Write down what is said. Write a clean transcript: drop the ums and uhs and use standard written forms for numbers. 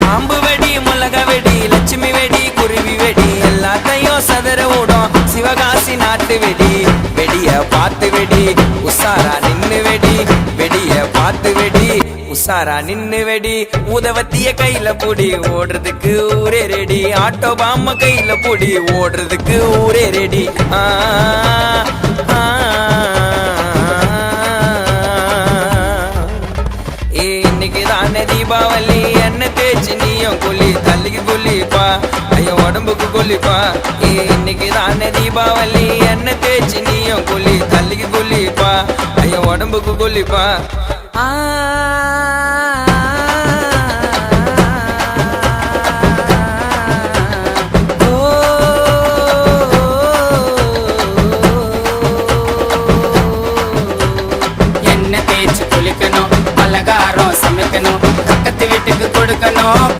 பாம்பு வெடி மிளக வெடி லட்சுமி வெடி குருவி வெடி எல்லாத்தையும் சதற ஓடும் சிவகாசி நாட்டு வெடி வெடிய பார்த்து வெடி உசாரா நின்னு வெடி வெடிய பார்த்து வெடி உசாரா நின்னு வெடி உதவத்திய கையில பொடி ஓடுறதுக்கு ஊரே ரெடி ஆட்டோ பாம்ம கையில பொடி ஓடுறதுக்கு ஊரே ரெடி இன்னைக்கு தானே தீபாவளி என்ன தேய்ச்சி நீயும் கொல்லி தள்ளிக்கு கொல்லிப்பா ஐயோ உடம்புக்கு கொல்லிப்பா இன்னைக்கு தானே தீபாவளி என்ன தேய்ச்சி நீயும் கொல்லி தள்ளிக்கு கொல்லிப்பா ஐயோ உடம்புக்கு கொல்லிப்பா